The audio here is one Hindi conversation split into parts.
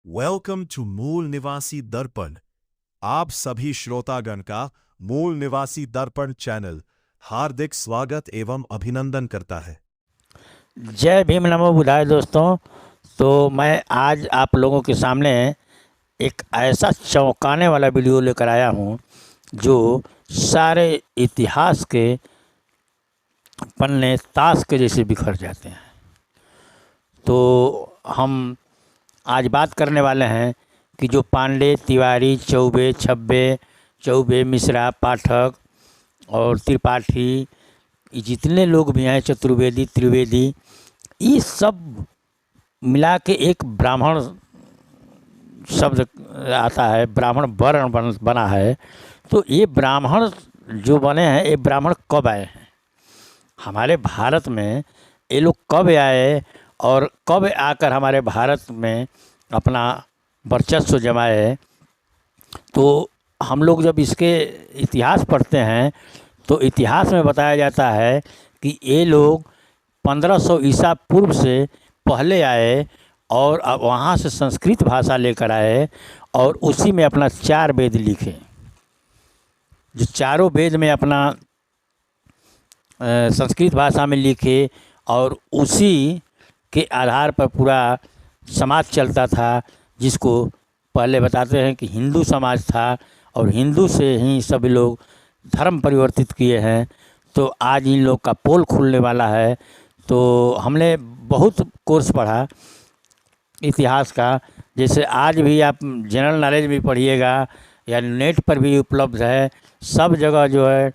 वेलकम टू मूल निवासी दर्पण। आप सभी श्रोतागण का मूल निवासी दर्पण चैनल हार्दिक स्वागत एवं अभिनंदन करता है। जय भीम नमो बुधाय दोस्तों। तो मैं आज आप लोगों के सामने एक ऐसा चौंकाने वाला वीडियो लेकर आया हूँ जो सारे इतिहास के पन्ने ताश के जैसे बिखर जाते हैं। तो हम आज बात करने वाले हैं कि जो पांडे, तिवारी, चौबे, छब्बे, चौबे, मिश्रा, पाठक और त्रिपाठी, ये जितने लोग भी हैं, चतुर्वेदी, त्रिवेदी, ये सब मिला के एक ब्राह्मण शब्द आता है, ब्राह्मण वर्ण बना है। तो ये ब्राह्मण जो बने हैं, ये ब्राह्मण कब आए हैं हमारे भारत में? ये लोग कब आए और कब आकर हमारे भारत में अपना वर्चस्व जमाए? तो हम लोग जब इसके इतिहास पढ़ते हैं तो इतिहास में बताया जाता है कि ये लोग 1500 ईसा पूर्व से पहले आए और अब वहाँ से संस्कृत भाषा लेकर आए और उसी में अपना 4 वेद लिखे। जो चारों वेद में अपना संस्कृत भाषा में लिखे और उसी के आधार पर पूरा समाज चलता था, जिसको पहले बताते हैं कि हिंदू समाज था और हिंदू से ही सभी लोग धर्म परिवर्तित किए हैं। तो आज इन लोग का पोल खुलने वाला है। तो हमने बहुत कोर्स पढ़ा इतिहास का, जैसे आज भी आप जनरल नॉलेज भी पढ़िएगा या नेट पर भी उपलब्ध है। सब जगह जो है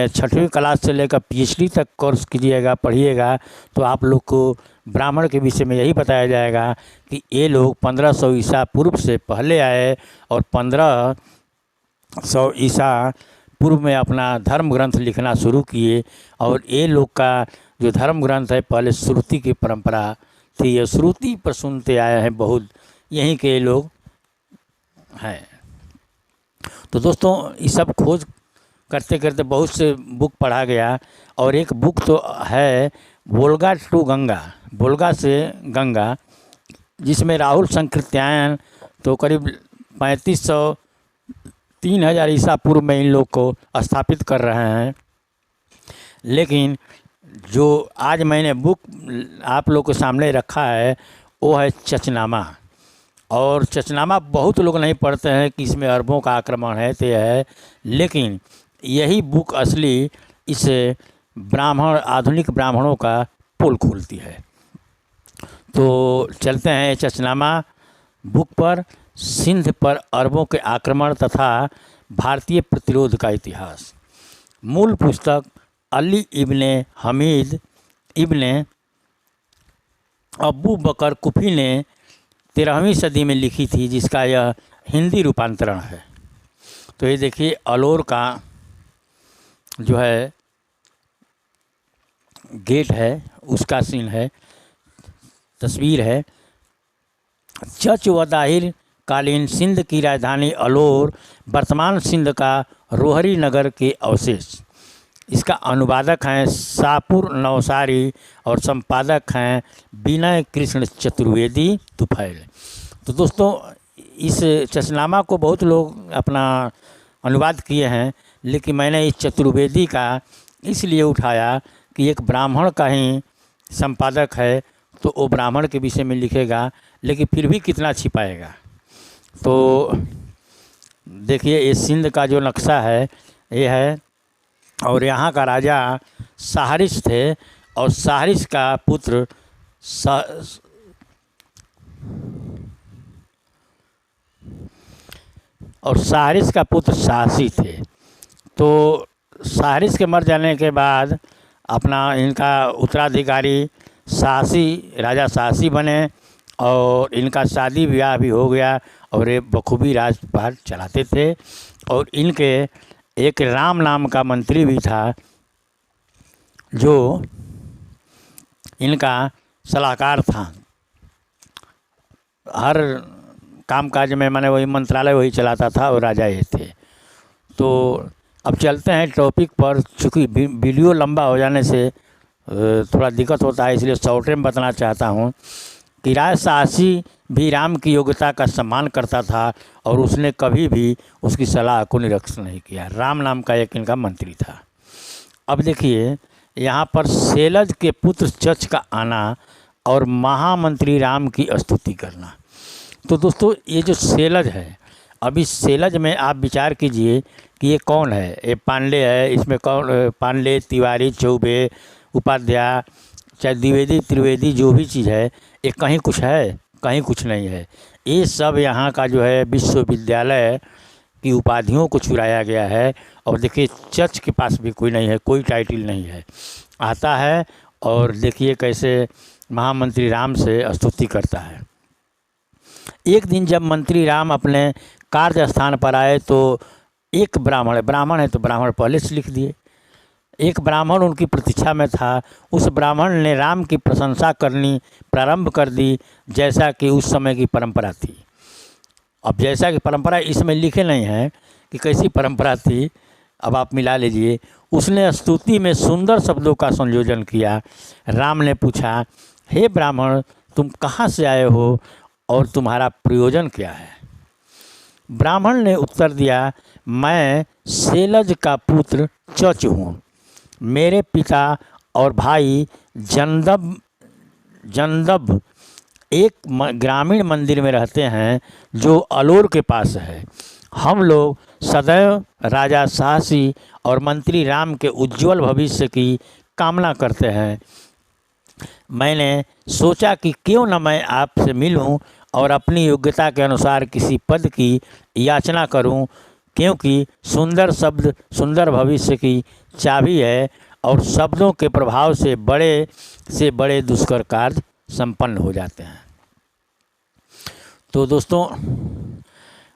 6वीं क्लास से लेकर PhD तक कोर्स कीजिएगा, पढ़िएगा, तो आप लोग को ब्राह्मण के विषय में यही बताया जाएगा कि ये लोग 1500 ईसा पूर्व से पहले आए और 1500 ईसा पूर्व में अपना धर्म ग्रंथ लिखना शुरू किए। और ये लोग का जो धर्म ग्रंथ है, पहले श्रुति की परंपरा थी, ये श्रुति पर सुनते आए हैं, बहुत यहीं के लोग हैं। तो दोस्तों, ये सब खोज करते करते बहुत से बुक पढ़ा गया और एक बुक तो है वोल्गा टू गंगा, वोल्गा से गंगा, जिसमें राहुल संकृत्यायन तो करीब 3500 3000 ईसा पूर्व में इन लोग को स्थापित कर रहे हैं। लेकिन जो आज मैंने बुक आप लोग के सामने रखा है वो है चचनामा। और चचनामा बहुत लोग नहीं पढ़ते हैं कि इसमें अरबों का आक्रमण है, तो है, लेकिन यही बुक असली इस ब्राह्मण, आधुनिक ब्राह्मणों का पोल खोलती है। तो चलते हैं चचनामा बुक पर। सिंध पर अरबों के आक्रमण तथा भारतीय प्रतिरोध का इतिहास। मूल पुस्तक अली इब्ने हमीद इब्ने अबू बकर कुफी ने 13वीं सदी में लिखी थी, जिसका यह हिंदी रूपांतरण है। तो ये देखिए, अलोर का जो है गेट है, उसका सीन है, तस्वीर है। चच व दाहिर कालीन सिंध की राजधानी अलोर, वर्तमान सिंध का रोहरी नगर के अवशेष। इसका अनुवादक हैं सापुर नवसारी और संपादक हैं विनय कृष्ण चतुर्वेदी तुफैल। तो दोस्तों, इस चचनामा को बहुत लोग अपना अनुवाद किए हैं, लेकिन मैंने इस चतुर्वेदी का इसलिए उठाया कि एक ब्राह्मण का ही संपादक है, तो वो ब्राह्मण के विषय में लिखेगा, लेकिन फिर भी कितना छिपाएगा। तो देखिए, ये सिंध का जो नक्शा है ये है, और यहाँ का राजा साहरिश थे, और साहरिश का पुत्र साहसी थे। तो साहरिश के मर जाने के बाद अपना इनका उत्तराधिकारी साहसी, राजा साहसी बने, और इनका शादी ब्याह भी हो गया और ये बखूबी राजपाट चलाते थे। और इनके एक राम नाम का मंत्री भी था, जो इनका सलाहकार था हर कामकाज में, माने वही मंत्रालय वही चलाता था, और राजा ये थे। तो अब चलते हैं टॉपिक पर। चूँकि वीडियो लंबा हो जाने से थोड़ा दिक्कत होता है, इसलिए शॉर्ट में बताना चाहता हूँ कि राय साहसी भी राम की योग्यता का सम्मान करता था और उसने कभी भी उसकी सलाह को निरस्त नहीं किया। राम नाम का एक इनका मंत्री था। अब देखिए यहाँ पर सेलज के पुत्र चच का आना और महामंत्री राम की स्तुति करना। तो दोस्तों ये जो सेलज है, अभी सेलज में आप विचार कीजिए कि ये कौन है। ये पांडे है, इसमें कौन, पांडे, तिवारी, चौबे, उपाध्याय, चाहे द्विवेदी त्रिवेदी, जो भी चीज़ है ये कहीं कुछ है, कहीं कुछ नहीं है। ये सब यहाँ का जो है विश्वविद्यालय की उपाधियों को चुराया गया है। और देखिए चर्च के पास भी कोई नहीं है, कोई टाइटल नहीं है। आता है और देखिए कैसे महामंत्री राम से स्तुति करता है। एक दिन जब मंत्री राम अपने कार्य स्थान पर आए तो एक ब्राह्मण है तो ब्राह्मण पहले से लिख दिए। एक ब्राह्मण उनकी प्रतीक्षा में था। उस ब्राह्मण ने राम की प्रशंसा करनी प्रारंभ कर दी, जैसा कि उस समय की परंपरा थी। अब जैसा कि परंपरा इसमें लिखे नहीं है कि कैसी परंपरा थी, अब आप मिला लीजिए। उसने स्तुति में सुंदर शब्दों का संयोजन किया। राम ने पूछा, हे ब्राह्मण, तुम कहाँ से आए हो और तुम्हारा प्रयोजन क्या है? ब्राह्मण ने उत्तर दिया, मैं सेलज का पुत्र चच हूँ। मेरे पिता और भाई जंदब एक ग्रामीण मंदिर में रहते हैं जो अलोर के पास है। हम लोग सदैव राजा साहसी और मंत्री राम के उज्जवल भविष्य की कामना करते हैं। मैंने सोचा कि क्यों न मैं आपसे मिलूं और अपनी योग्यता के अनुसार किसी पद की याचना करूं, क्योंकि सुंदर शब्द सुंदर भविष्य की चाबी है और शब्दों के प्रभाव से बड़े दुष्कर कार्य संपन्न हो जाते हैं। तो दोस्तों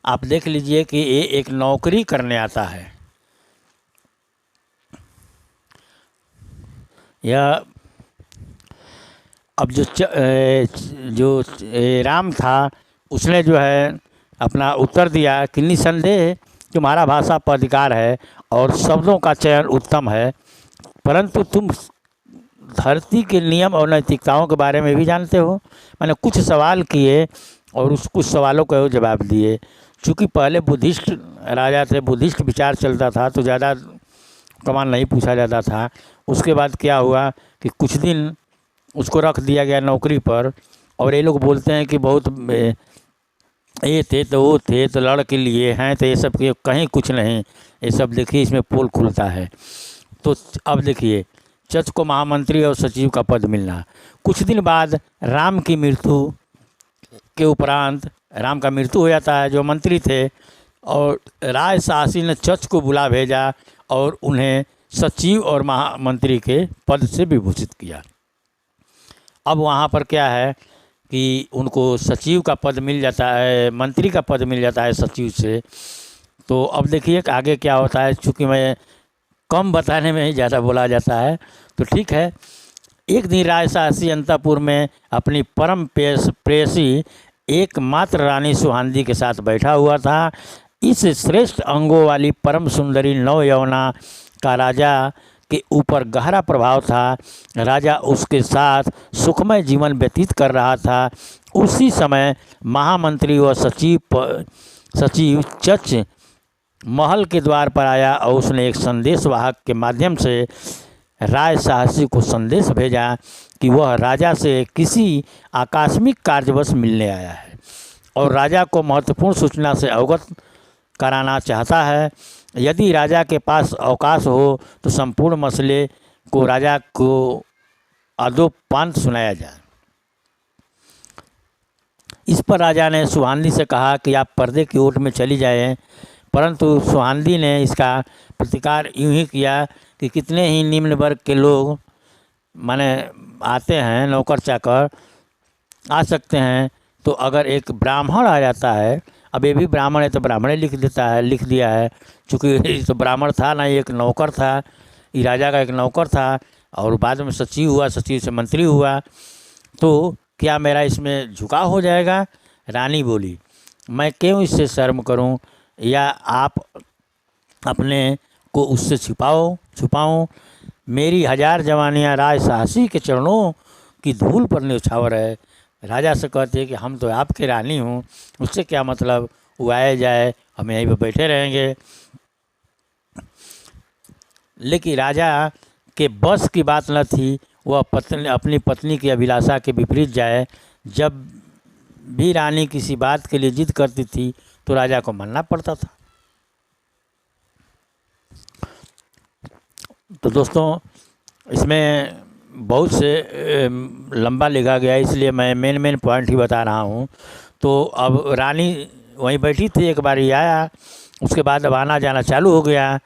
आप देख लीजिए कि ये एक नौकरी करने आता है। यह अब जो राम था उसने जो है अपना उत्तर दिया कि निसंदेह तुम्हारा भाषा पर अधिकार है और शब्दों का चयन उत्तम है, परंतु तुम धरती के नियम और नैतिकताओं के बारे में भी जानते हो। मैंने कुछ सवाल किए और उस कुछ सवालों का जवाब दिए। चूँकि पहले बुद्धिस्ट राजा थे, बुद्धिस्ट विचार चलता था, तो ज़्यादा कमान नहीं पूछा जाता था। उसके बाद क्या हुआ कि कुछ दिन उसको रख दिया गया नौकरी पर, और ये लोग बोलते हैं कि बहुत ये थे तो वो थे तो लड़ के लिए हैं, तो ये सब के कहीं कुछ नहीं। ये सब देखिए इसमें पोल खुलता है। तो अब देखिए चच को महामंत्री और सचिव का पद मिलना। कुछ दिन बाद राम की मृत्यु के उपरांत राम का मृत्यु हो जाता है, जो मंत्री थे, और राय साहसी ने चच को बुला भेजा और उन्हें सचिव और महामंत्री के पद से विभूषित किया। अब वहाँ पर क्या है कि उनको सचिव का पद मिल जाता है, मंत्री का पद मिल जाता है सचिव से। तो अब देखिए आगे क्या होता है, चूँकि मैं कम बताने में ही ज़्यादा बोला जाता है तो ठीक है। एक दिन राय साहसी अंतपुर में अपनी परम प्रेयसी एकमात्र रानी सुहांदी के साथ बैठा हुआ था। इस श्रेष्ठ अंगों वाली परम सुंदरी नव यौवना का राजा के ऊपर गहरा प्रभाव था। राजा उसके साथ सुखमय जीवन व्यतीत कर रहा था। उसी समय महामंत्री व सचिव चच महल के द्वार पर आया और उसने एक संदेशवाहक के माध्यम से राय साहसी को संदेश भेजा कि वह राजा से किसी आकस्मिक कार्यवश मिलने आया है और राजा को महत्वपूर्ण सूचना से अवगत कराना चाहता है। यदि राजा के पास अवकाश हो तो संपूर्ण मसले को राजा को आदोपांत सुनाया जाए। इस पर राजा ने सुहांदी से कहा कि आप पर्दे की ओट में चली जाएं, परंतु सुहांदी ने इसका प्रतिकार यूँ ही किया कि कितने ही निम्न वर्ग के लोग माने आते हैं, नौकर चाकर आ सकते हैं, तो अगर एक ब्राह्मण आ जाता है, अब ये भी ब्राह्मण है तो ब्राह्मण लिख दिया है, चूँकि तो ब्राह्मण था ना, एक नौकर था, ये राजा का एक नौकर था और बाद में सचिव हुआ, सचिव से मंत्री हुआ, तो क्या मेरा इसमें झुकाव हो जाएगा? रानी बोली, मैं क्यों इससे शर्म करूं या आप अपने को उससे छुपाऊं? मेरी 1000 जवानियाँ राय साहसी के चरणों की धूल पर न्यौछावर है। राजा से कहती है कि हम तो आपके रानी हूँ, उससे क्या मतलब, वो आए जाए, हम यहीं पर बैठे रहेंगे। लेकिन राजा के बस की बात न थी, वह अपनी पत्नी की अभिलाषा के विपरीत जाए। जब भी रानी किसी बात के लिए जिद करती थी तो राजा को मानना पड़ता था। तो दोस्तों, इसमें बहुत से लंबा लिखा गया, इसलिए मैं मेन पॉइंट ही बता रहा हूँ। तो अब रानी वहीं बैठी थी, एक बार ही आया, उसके बाद अब आना जाना चालू हो गया।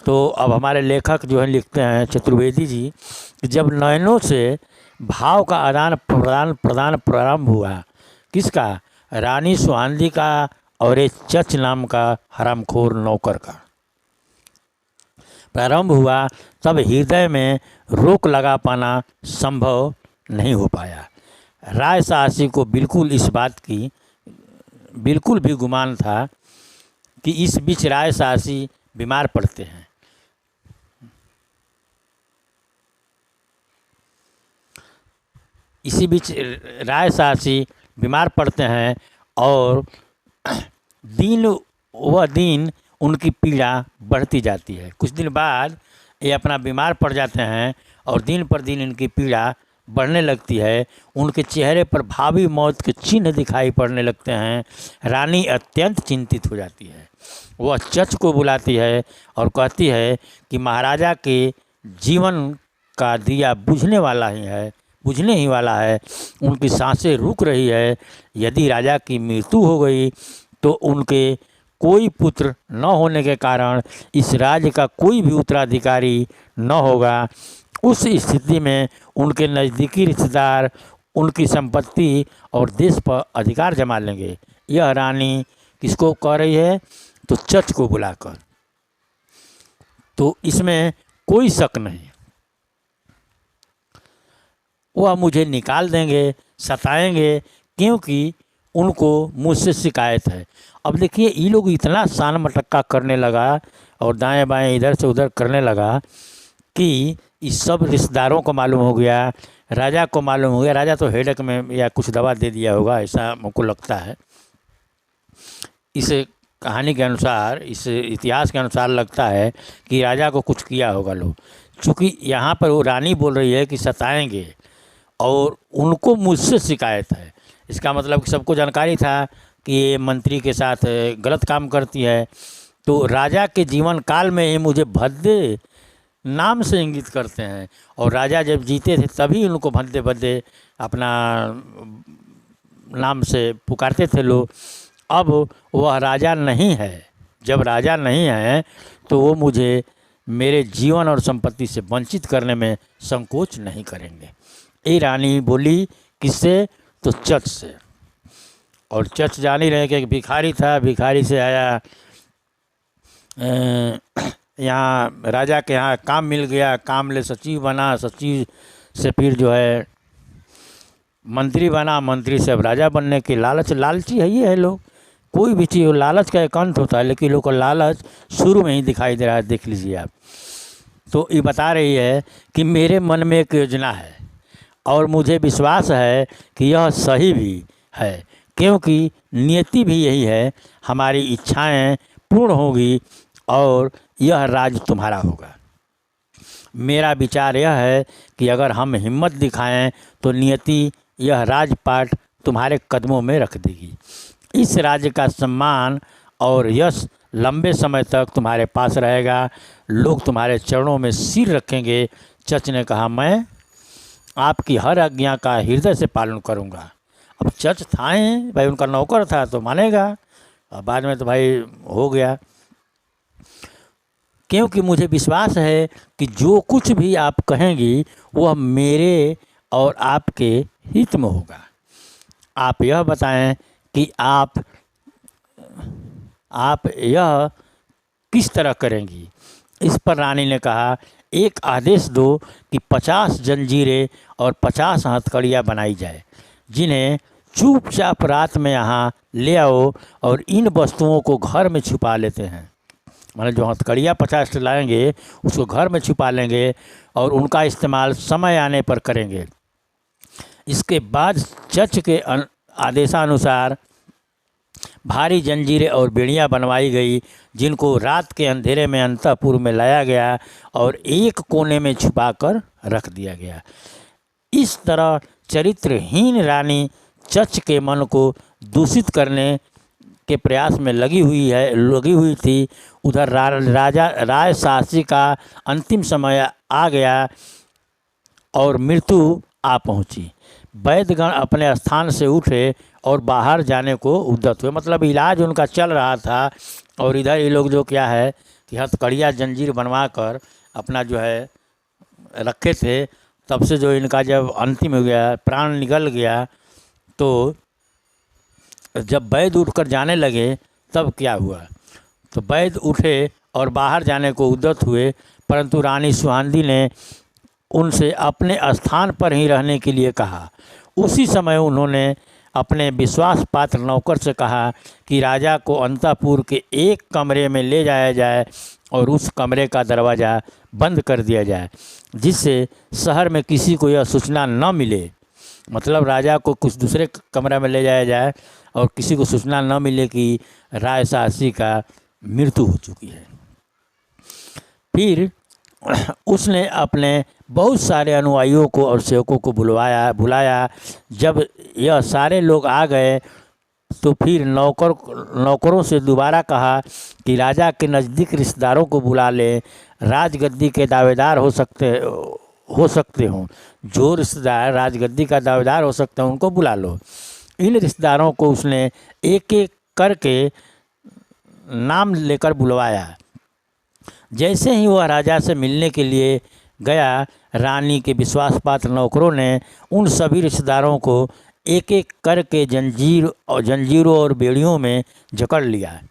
तो अब हमारे लेखक जो है लिखते हैं चतुर्वेदी जी, जब नयनों से भाव का आदान प्रदान प्रारंभ हुआ, किसका, रानी सुहांदी का और एक चच नाम का हरामखोर नौकर का प्रारंभ हुआ, तब हृदय में रोक लगा पाना संभव नहीं हो पाया। राय साहसी को बिल्कुल इस बात की बिल्कुल भी गुमान था कि इस बीच राय साहसी बीमार पड़ते हैं। इसी बीच राय साहसी बीमार पड़ते हैं और दिन उनकी पीड़ा बढ़ती जाती है। कुछ दिन बाद ये अपना बीमार पड़ जाते हैं और दिन पर दिन इनकी पीड़ा बढ़ने लगती है। उनके चेहरे पर भावी मौत के चिन्ह दिखाई पड़ने लगते हैं। रानी अत्यंत चिंतित हो जाती है। वह चच को बुलाती है और कहती है कि महाराजा के जीवन का दिया बुझने ही वाला है। उनकी सांसें रुक रही है। यदि राजा की मृत्यु हो गई तो उनके कोई पुत्र न होने के कारण इस राज्य का कोई भी उत्तराधिकारी न होगा। उस स्थिति में उनके नज़दीकी रिश्तेदार उनकी संपत्ति और देश पर अधिकार जमा लेंगे। यह रानी किसको कह रही है, तो चच को बुलाकर। तो इसमें कोई शक नहीं, वह मुझे निकाल देंगे, सताएंगे, क्योंकि उनको मुझसे शिकायत है। अब देखिए, ये लोग इतना सान मटक्का करने लगा और दाएं बाएं इधर से उधर करने लगा कि इस सब रिश्तेदारों को मालूम हो गया, राजा को मालूम हो गया। राजा तो हेडेक में या कुछ दवा दे दिया होगा, ऐसा मुझको लगता है। इस कहानी के अनुसार, इस इतिहास के अनुसार लगता है कि राजा को कुछ किया होगा लोग। चूँकि यहाँ पर वो रानी बोल रही है कि सताएंगे और उनको मुझसे शिकायत है, इसका मतलब कि सबको जानकारी था कि ये मंत्री के साथ गलत काम करती है। तो राजा के जीवन काल में ही मुझे भद्दे नाम से इंगित करते हैं, और राजा जब जीते थे तभी उनको भद्दे भद्दे अपना नाम से पुकारते थे लोग। अब वह राजा नहीं है, जब राजा नहीं है तो वो मुझे मेरे जीवन और संपत्ति से वंचित करने में संकोच नहीं करेंगे। ये रानी बोली, किससे, तो चच से। और चच जान ही रहे कि एक भिखारी था, भिखारी से आया, यहाँ राजा के यहाँ काम मिल गया, काम ले सचिव बना, सचिव से फिर जो है मंत्री बना, मंत्री से अब राजा बनने की लालची है। ये है लोग, कोई भी चीज़ लालच का एक अंत होता है, लेकिन लोग को लालच शुरू में ही दिखाई दे रहा है, देख लीजिए आप। तो ये बता रही है कि मेरे मन में एक योजना है और मुझे विश्वास है कि यह सही भी है, क्योंकि नियति भी यही है। हमारी इच्छाएं पूर्ण होगी और यह राज तुम्हारा होगा। मेरा विचार यह है कि अगर हम हिम्मत दिखाएं तो नियति यह राजपाट तुम्हारे कदमों में रख देगी। इस राज्य का सम्मान और यश लंबे समय तक तुम्हारे पास रहेगा। लोग तुम्हारे चरणों में सिर रखेंगे। चच ने कहा, मैं आपकी हर आज्ञा का हृदय से पालन करूंगा। अब चच था भाई, उनका नौकर था तो मानेगा, और बाद में तो भाई हो गया। क्योंकि मुझे विश्वास है कि जो कुछ भी आप कहेंगी वह मेरे और आपके हित में होगा। आप यह बताएं कि आप यह किस तरह करेंगी। इस पर रानी ने कहा, एक आदेश दो कि 50 जंजीरें और 50 हथकड़ियाँ बनाई जाए, जिन्हें चुपचाप रात में यहाँ ले आओ और इन वस्तुओं को घर में छुपा लेते हैं। मतलब जो हथकड़ियाँ 50 लाएंगे उसको घर में छुपा लेंगे और उनका इस्तेमाल समय आने पर करेंगे। इसके बाद चर्च के आदेशानुसार भारी जंजीरें और बेड़ियां बनवाई गई, जिनको रात के अंधेरे में अंतःपुर में लाया गया और एक कोने में छुपाकर रख दिया गया। इस तरह चरित्रहीन रानी चर्च के मन को दूषित करने के प्रयास में लगी हुई थी। उधर राय साहसी का अंतिम समय आ गया और मृत्यु आ पहुंची। वैद्यगण अपने स्थान से उठे और बाहर जाने को उद्यत हुए। मतलब इलाज उनका चल रहा था और इधर ये लोग जो क्या है कि हथकड़िया जंजीर बनवा कर अपना जो है रखे थे। तब से जो इनका जब अंतिम हो गया, प्राण निकल गया, तो जब वैद्य उठकर जाने लगे तब क्या हुआ, तो वैद्य उठे और बाहर जाने को उद्यत हुए, परंतु रानी सुहांदी ने उनसे अपने स्थान पर ही रहने के लिए कहा। उसी समय उन्होंने अपने विश्वास पात्र नौकर से कहा कि राजा को अंतःपुर के एक कमरे में ले जाया जाए और उस कमरे का दरवाज़ा बंद कर दिया जाए, जिससे शहर में किसी को यह सूचना न मिले। मतलब राजा को कुछ दूसरे कमरे में ले जाया जाए और किसी को सूचना न मिले कि राय साहसी का मृत्यु हो चुकी है। फिर उसने अपने बहुत सारे अनुयायियों को और सेवकों को बुलाया। जब यह सारे लोग आ गए तो फिर नौकरों से दोबारा कहा कि राजा के नज़दीक रिश्तेदारों को बुला ले, राजगद्दी के दावेदार हो सकते हों। जो रिश्तेदार राजगद्दी का दावेदार हो सकते हैं उनको बुला लो। इन रिश्तेदारों को उसने एक एक करके नाम लेकर बुलवाया। जैसे ही वह राजा से मिलने के लिए गया, रानी के विश्वासपात्र नौकरों ने उन सभी रिश्तेदारों को एक एक करके जंजीरों और बेड़ियों में जकड़ लिया।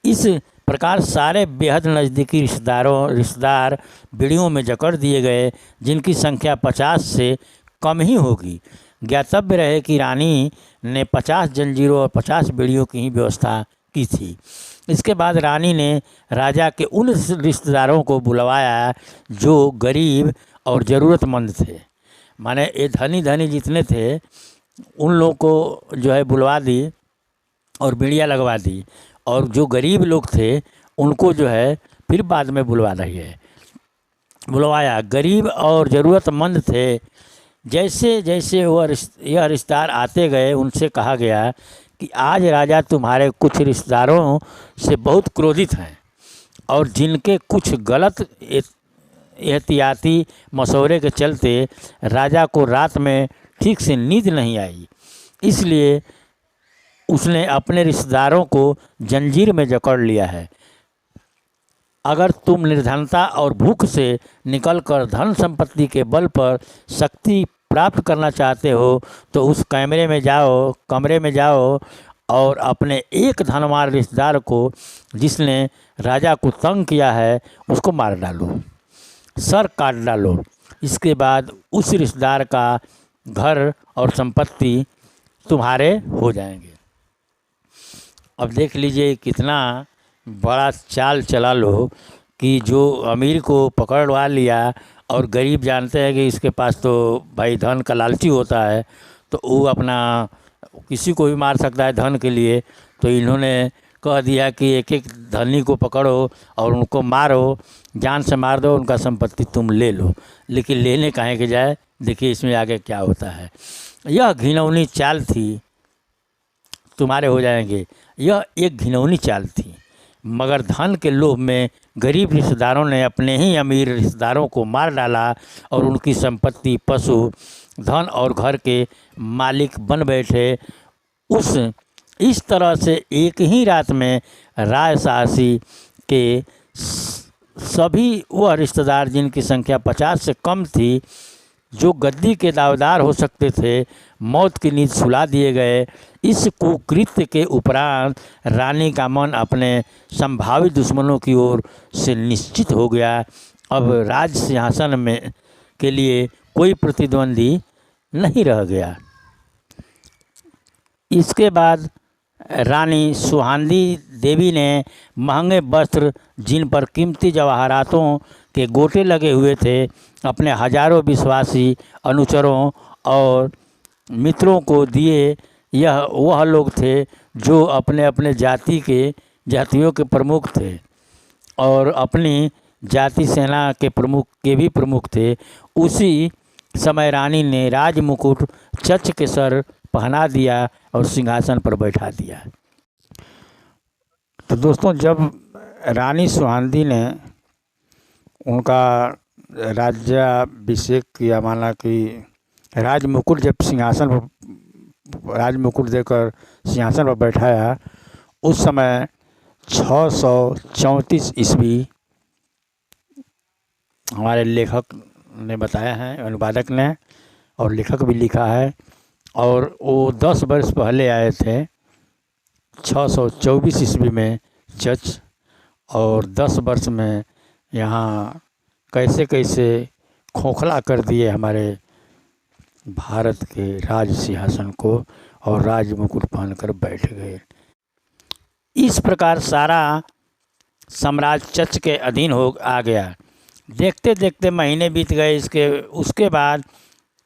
इस प्रकार सारे बेहद नज़दीकी रिश्तेदार बेड़ियों में जकड़ दिए गए, जिनकी संख्या 50 से कम ही होगी। ज्ञातव्य रहे कि रानी ने 50 जंजीरों और 50 बेड़ियों की ही व्यवस्था की थी। इसके बाद रानी ने राजा के उन रिश्तेदारों को बुलवाया जो गरीब और ज़रूरतमंद थे। माने ये धनी जितने थे उन लोगों को जो है बुलवा दी और बेड़ियाँ लगवा दी, और जो गरीब लोग थे उनको जो है फिर बाद में बुलवाया। गरीब और ज़रूरतमंद थे। जैसे जैसे यह रिश्तेदार आते गए, उनसे कहा गया कि आज राजा तुम्हारे कुछ रिश्तेदारों से बहुत क्रोधित हैं और जिनके कुछ गलत एहतियाती मशवरे के चलते राजा को रात में ठीक से नींद नहीं आई। इसलिए उसने अपने रिश्तेदारों को जंजीर में जकड़ लिया है। अगर तुम निर्धनता और भूख से निकलकर धन संपत्ति के बल पर शक्ति प्राप्त करना चाहते हो तो उस कमरे में जाओ और अपने एक धनवान रिश्तेदार को जिसने राजा को तंग किया है उसको मार डालो, सर काट डालो। इसके बाद उस रिश्तेदार का घर और संपत्ति तुम्हारे हो जाएंगे। अब देख लीजिए कितना बड़ा चाल चला लो कि जो अमीर को पकड़वा लिया और गरीब जानते हैं कि इसके पास तो भाई धन का लालची होता है, तो वो अपना किसी को भी मार सकता है धन के लिए। तो इन्होंने कह दिया कि एक एक धनी को पकड़ो और उनको मारो, जान से मार दो, उनका संपत्ति तुम ले लो। लेकिन लेने काहे के जाए, देखिए इसमें आगे क्या होता है। यह घिनौनी चाल थी, तुम्हारे हो जाएंगे। यह एक घिनौनी चाल थी, मगर धन के लोभ में गरीब रिश्तेदारों ने अपने ही अमीर रिश्तेदारों को मार डाला और उनकी संपत्ति, पशु, धन और घर के मालिक बन बैठे। इस तरह से एक ही रात में राय साहसी के सभी वह रिश्तेदार जिनकी संख्या 50 से कम थी, जो गद्दी के दावेदार हो सकते थे, मौत की नींद सुला दिए गए। इस कुकृत्य के उपरांत रानी का मन अपने संभावित दुश्मनों की ओर से निश्चित हो गया। अब राज सिंहासन में के लिए कोई प्रतिद्वंदी नहीं रह गया। इसके बाद रानी सुहांदी देवी ने महंगे वस्त्र, जिन पर कीमती जवाहरातों के गोटे लगे हुए थे, अपने हजारों विश्वासी अनुचरों और मित्रों को दिए। यह वह लोग थे जो अपने अपने जातियों के प्रमुख थे और अपनी जाति सेना के भी प्रमुख थे। उसी समय रानी ने राज मुकुट चच के सर पहना दिया और सिंहासन पर बैठा दिया। तो दोस्तों, जब रानी सुहांदी ने उनका राज्याभिषेक किया, माना कि राज मुकुट देकर सिंहासन पर बैठाया, उस समय 634 ईस्वी हमारे लेखक ने बताया है, अनुवादक ने, और लेखक भी लिखा है। और वो 10 वर्ष पहले आए थे 624 ईस्वी में चच, और 10 वर्ष में यहाँ कैसे कैसे खोखला कर दिए हमारे भारत के राज सिंहासन को और राज मुकुट पहनकर बैठ गए। इस प्रकार सारा साम्राज्य चच के अधीन आ गया। देखते देखते महीने बीत गए। उसके बाद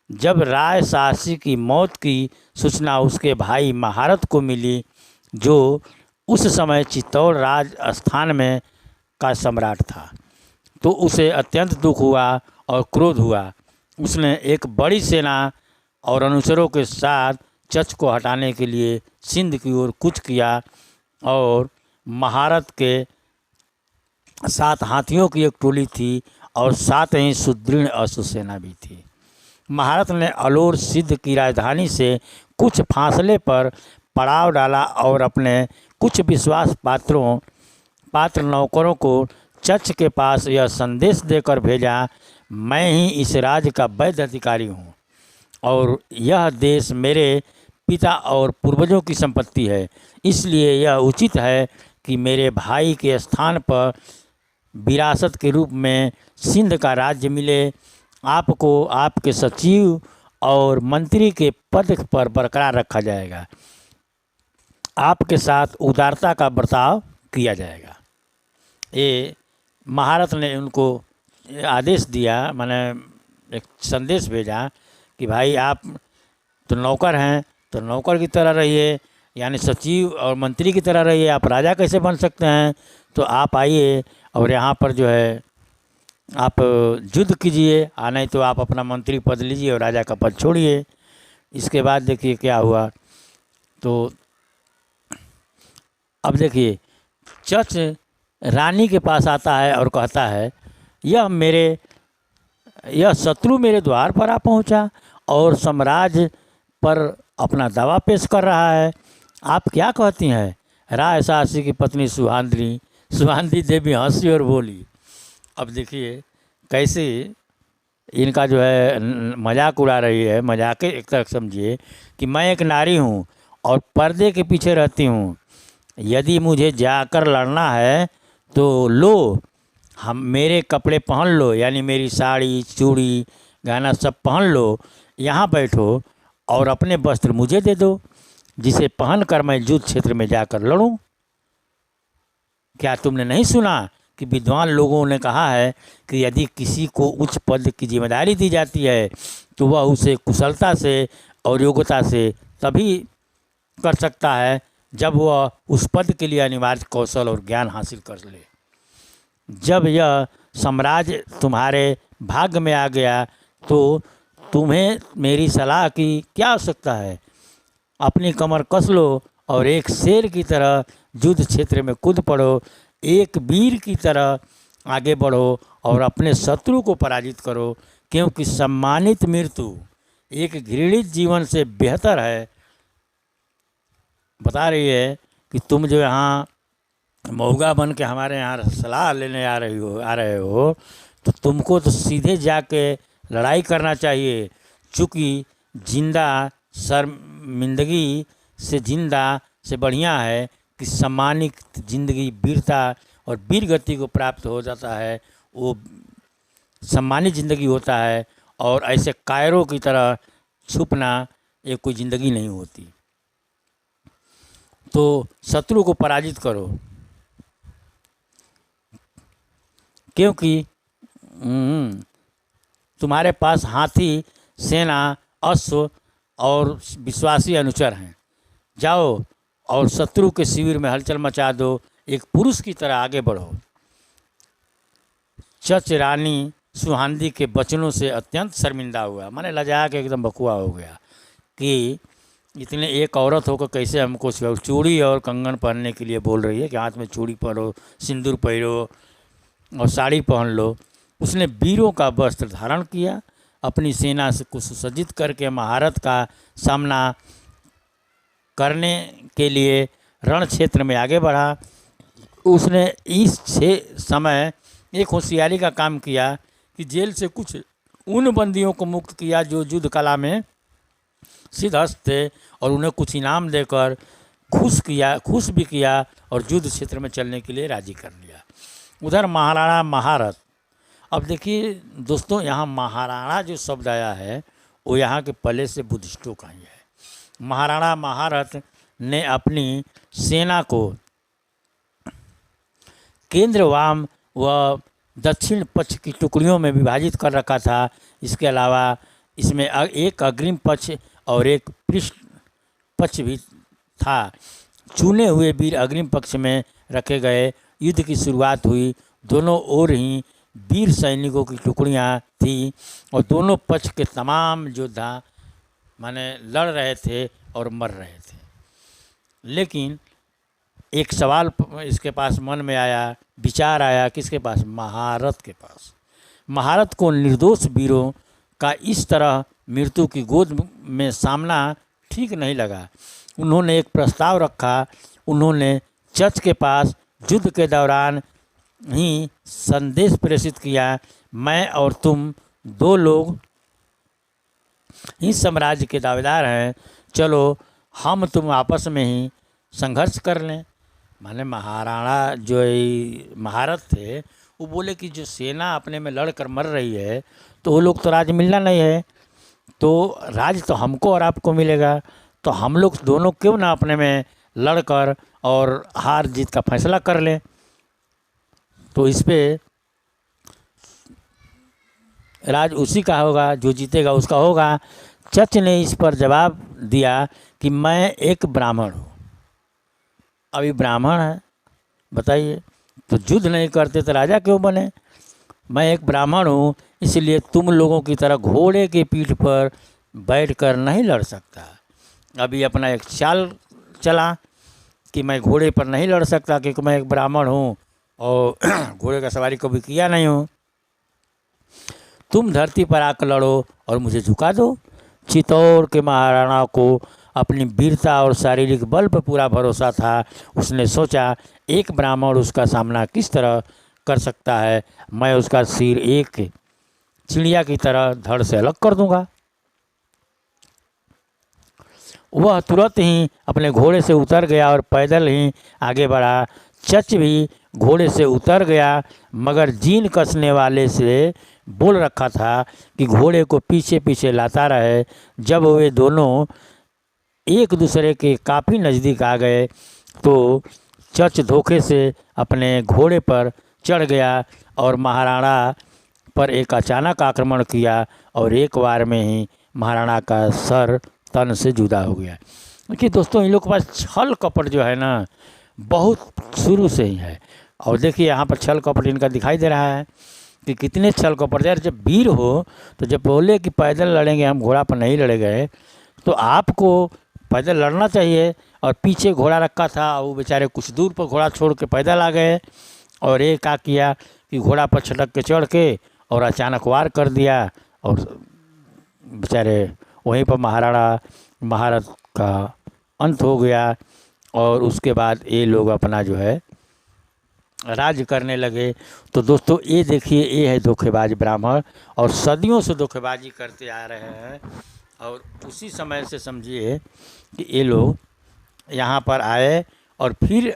जब राय साहसी की मौत की सूचना उसके भाई महारत को मिली, जो उस समय चित्तौड़ राजस्थान में का सम्राट था, तो उसे अत्यंत दुख हुआ और क्रोध हुआ। उसने एक बड़ी सेना और अनुचरों के साथ चच को हटाने के लिए सिंध की ओर कूच किया और महारत के 7 हाथियों की एक टोली थी और 7 ही सुदृढ़ अश्व सेना भी थी। महारत ने अलौर सिद्ध की राजधानी से कुछ फासले पर पड़ाव डाला और अपने कुछ विश्वास पात्र नौकरों को चच के पास यह संदेश देकर भेजा, मैं ही इस राज्य का वैध अधिकारी हूँ और यह देश मेरे पिता और पूर्वजों की संपत्ति है। इसलिए यह उचित है कि मेरे भाई के स्थान पर विरासत के रूप में सिंध का राज्य मिले। आपको आपके सचिव और मंत्री के पद पर बरकरार रखा जाएगा। आपके साथ उदारता का बर्ताव किया जाएगा। ये महारत ने उनको आदेश दिया, मैंने एक संदेश भेजा कि भाई आप तो नौकर हैं, तो नौकर की तरह रहिए, यानी सचिव और मंत्री की तरह रहिए। आप राजा कैसे बन सकते हैं? तो आप आइए और यहाँ पर जो है आप युद्ध कीजिए, नहीं तो आप अपना मंत्री पद लीजिए और राजा का पद छोड़िए। इसके बाद देखिए क्या हुआ। तो अब देखिए, चच रानी के पास आता है और कहता है, यह शत्रु मेरे द्वार पर आ पहुंचा और साम्राज्य पर अपना दावा पेश कर रहा है। आप क्या कहती हैं? राय साहसी की पत्नी सुहांदी देवी हंसी और बोली। अब देखिए कैसे इनका जो है मजाक उड़ा रही है। मजाक एक तरह समझिए कि मैं एक नारी हूँ और पर्दे के पीछे रहती हूँ। यदि मुझे जाकर लड़ना है तो लो, हम मेरे कपड़े पहन लो, यानी मेरी साड़ी चूड़ी गहना सब पहन लो, यहाँ बैठो और अपने वस्त्र मुझे दे दो, जिसे पहनकर मैं युद्ध क्षेत्र में जाकर लड़ूं। क्या तुमने नहीं सुना कि विद्वान लोगों ने कहा है कि यदि किसी को उच्च पद की जिम्मेदारी दी जाती है तो वह उसे कुशलता से और योग्यता से तभी कर सकता है जब वह उस पद के लिए अनिवार्य कौशल और ज्ञान हासिल कर ले। जब यह साम्राज्य तुम्हारे भाग्य में आ गया तो तुम्हें मेरी सलाह की क्या आवश्यकता है? अपनी कमर कस लो और एक शेर की तरह युद्ध क्षेत्र में कूद पड़ो, एक वीर की तरह आगे बढ़ो और अपने शत्रु को पराजित करो, क्योंकि सम्मानित मृत्यु एक घृणित जीवन से बेहतर है। बता रही है कि तुम जो यहाँ मऊगा बन के हमारे यहाँ सलाह लेने आ रहे हो तो तुमको तो सीधे जाके लड़ाई करना चाहिए, चूँकि जिंदा शर्मिंदगी से जिंदा से बढ़िया है कि सम्मानित जिंदगी वीरता और वीर गति को प्राप्त हो जाता है, वो सम्मानित जिंदगी होता है। और ऐसे कायरों की तरह छुपना ये कोई ज़िंदगी नहीं होती। तो शत्रु को पराजित करो, क्योंकि तुम्हारे पास हाथी सेना अश्व और विश्वासी अनुचर हैं। जाओ और शत्रु के शिविर में हलचल मचा दो, एक पुरुष की तरह आगे बढ़ो। चच रानी सुहांदी के वचनों से अत्यंत शर्मिंदा हुआ, माने लजा के एकदम बकुआ हो गया कि इतने एक औरत होकर कैसे हमको चूड़ी और कंगन पहनने के लिए बोल रही है कि हाथ में चूड़ी पहनो, सिंदूर पहनो और साड़ी पहन लो। उसने वीरों का वस्त्र धारण किया, अपनी सेना से कुछ सुसज्जित करके महारथ का सामना करने के लिए रण क्षेत्र में आगे बढ़ा। उसने इस समय एक होशियारी का काम किया कि जेल से कुछ उन बंदियों को मुक्त किया जो युद्ध कला में सिद्धहस्त थे, और उन्हें कुछ इनाम देकर खुश भी किया और युद्ध क्षेत्र में चलने के लिए राजी कर लिया। उधर महाराणा महारथ, अब देखिए दोस्तों, यहाँ महाराणा जो शब्द आया है वो यहाँ के पहले से बुद्धिस्टों का ही है। महाराणा महारथ ने अपनी सेना को केंद्र, वाम व दक्षिण पक्ष की टुकड़ियों में विभाजित कर रखा था। इसके अलावा इसमें एक अग्रिम पक्ष और एक पृष्ठ पक्ष भी था। चुने हुए वीर अग्रिम पक्ष में रखे गए। युद्ध की शुरुआत हुई। दोनों ओर ही वीर सैनिकों की टुकड़ियां थी और दोनों पक्ष के तमाम योद्धा माने लड़ रहे थे और मर रहे थे। लेकिन एक सवाल इसके पास मन में आया, विचार आया, किसके पास? महारथ के पास। महारथ को निर्दोष वीरों का इस तरह मृत्यु की गोद में सामना ठीक नहीं लगा। उन्होंने एक प्रस्ताव रखा। उन्होंने चर्च के पास युद्ध के दौरान ही संदेश प्रेषित किया, मैं और तुम दो लोग इस साम्राज्य के दावेदार हैं, चलो हम तुम आपस में ही संघर्ष कर लें। माने महाराणा जो महारथ थे वो बोले कि जो सेना अपने में लड़कर मर रही है तो वो लोग तो राज मिलना नहीं है, तो राज तो हमको और आपको मिलेगा, तो हम लोग दोनों क्यों ना अपने में लड़कर और हार जीत का फैसला कर लें। तो इस पे राज उसी का होगा, जो जीतेगा उसका होगा। चच ने इस पर जवाब दिया कि मैं एक ब्राह्मण हूँ। अभी ब्राह्मण है, बताइए, तो युद्ध नहीं करते तो राजा क्यों बने? मैं एक ब्राह्मण हूँ, इसलिए तुम लोगों की तरह घोड़े की पीठ पर बैठकर नहीं लड़ सकता। अभी अपना एक चाल चला कि मैं घोड़े पर नहीं लड़ सकता क्योंकि मैं एक ब्राह्मण हूँ और घोड़े का सवारी कभी किया नहीं हूँ। तुम धरती पर आकर लड़ो और मुझे झुका दो। चित्तौड़ के महाराणा को अपनी वीरता और शारीरिक बल पर पूरा भरोसा था। उसने सोचा एक ब्राह्मण उसका सामना किस तरह कर सकता है, मैं उसका सिर एक चिड़िया की तरह धड़ से अलग कर दूंगा। वह तुरंत ही अपने घोड़े से उतर गया और पैदल ही आगे बढ़ा। चच भी घोड़े से उतर गया, मगर जीन कसने वाले से बोल रखा था कि घोड़े को पीछे पीछे लाता रहे। जब वे दोनों एक दूसरे के काफ़ी नज़दीक आ गए तो चच धोखे से अपने घोड़े पर चढ़ गया और महाराणा पर एक अचानक आक्रमण किया और एक बार में ही महाराणा का सर तन से जुदा हो गया। देखिए दोस्तों, इन लोग के पास छल कपट जो है ना बहुत शुरू से ही है। और देखिए यहाँ पर छल कपट इनका दिखाई दे रहा है कि कितने छल कपट। यार जब वीर हो तो जब बोले कि पैदल लड़ेंगे, हम घोड़ा पर नहीं लड़े गए, तो आपको पैदल लड़ना चाहिए। और पीछे घोड़ा रखा था, वो बेचारे कुछ दूर पर घोड़ा छोड़ के पैदल आ गए और एक क्या किया कि घोड़ा पर छटक के चढ़ के और अचानक वार कर दिया और बेचारे वहीं पर महाराणा महारथ का अंत हो गया। और उसके बाद ये लोग अपना जो है राज करने लगे। तो दोस्तों ये देखिए, ये है धोखेबाज ब्राह्मण और सदियों से धोखेबाजी करते आ रहे हैं। और उसी समय से समझिए कि ये लोग यहाँ पर आए और फिर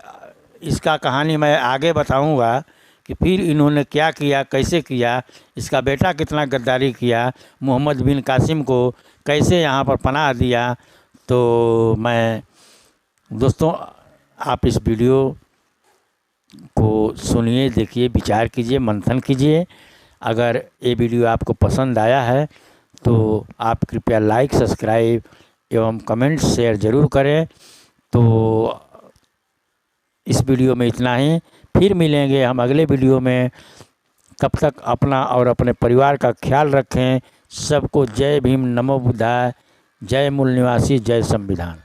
इसका कहानी मैं आगे बताऊंगा कि फिर इन्होंने क्या किया, कैसे किया, इसका बेटा कितना गद्दारी किया, मोहम्मद बिन कासिम को कैसे यहाँ पर पनाह दिया। तो मैं दोस्तों आप इस वीडियो को सुनिए, देखिए, विचार कीजिए, मंथन कीजिए। अगर ये वीडियो आपको पसंद आया है तो आप कृपया लाइक, सब्सक्राइब एवं कमेंट शेयर ज़रूर करें। तो इस वीडियो में इतना ही, फिर मिलेंगे हम अगले वीडियो में। तब तक अपना और अपने परिवार का ख्याल रखें। सबको जय भीम, नमो बुद्धाय, जय मूल निवासी, जय संविधान।